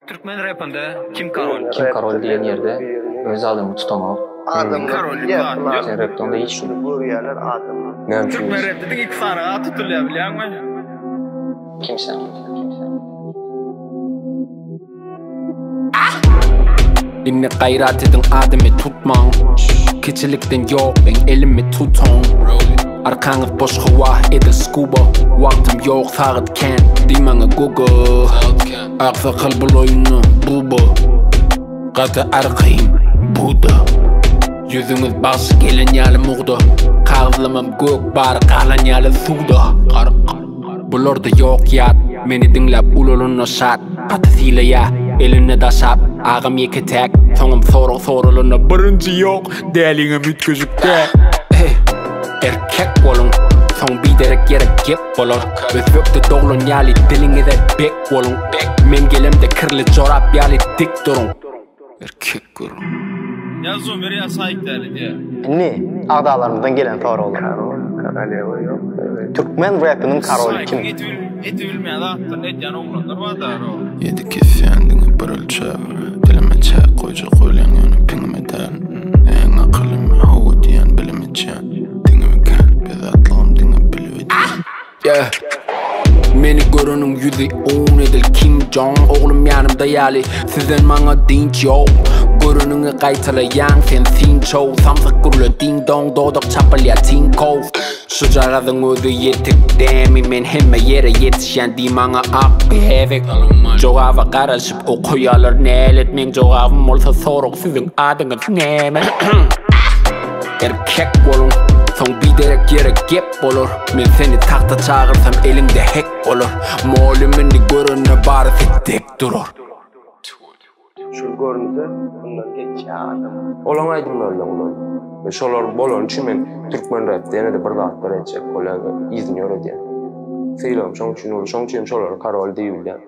Türkmen rapinde kim Karol? Kim Karol diyen yerde öz adamı tutamam. Adam Karol ya. Sen rapten de hiç Bu yerler adam. ne Türkmen rapinde ilk fara tutuluyor biliyor musun? kimsen. Dinle gayret edin adımı tutmam. Keçilikten yok ben elimi tutam. Arkanız boş hava edil scuba. Vaktim yok sağıt can Dimana Google Aksa kalbul oyunu buba Gata arkayım Buda Yüzünüz bas gelen yalı muğda Kağızlamam gök bar kalan yalı suda Bulorda yok yat Meni dinlep ululunna şat Patasıyla ya eline da şap Ağam yeki tek Sonum sorulunna birinci yok Delingim ütküzükte Erkek olun Son biderek yere gep olur Özbökte doğulun yali dilini de bek olun Men gelemde kirli çorap yali dik durun Erkek olun Yazın biri ya sahip derdi diye. Ne? Ağdalarımızdan gelen Karol. Karol yok. Türkmen rapinin Karol kim? Et ülmeyen attın et yan oğlanlar var da o. Yedi kefendini bir ölçev Dilime çek koyacak ölen yanı pingime der En akıllımı hava diyen bilime çek Dinimi kan bir atlağım dini bilivedi Yeah Meni görünün yüzü on edil Kim Jong Oğlum yanımda yali Sizden bana dinç yok Görününü kaytalayan sen sin çoğ Samsak gurulu ding dong Doğduk çapalya tinkov Şucaradın özü yetik demi Men hemme yere yetişen di bana ak bir hevek Cevaba karışıp okuyalar neletmen Cevabım olsa soruk sizin adınız neme Erkek olun Son biderek yere gep olur Men seni tahta çağırsam elinde hack olur Molümünü görünü bari tek durur Şu görünüde bundan geç ya adam. Olan aydınlarla olan. Şolar bolon için men Türkmen rap diyene de bir dağıtlar edecek. Olan izniyor diye. Seylem şong için şolar Karol değil yani.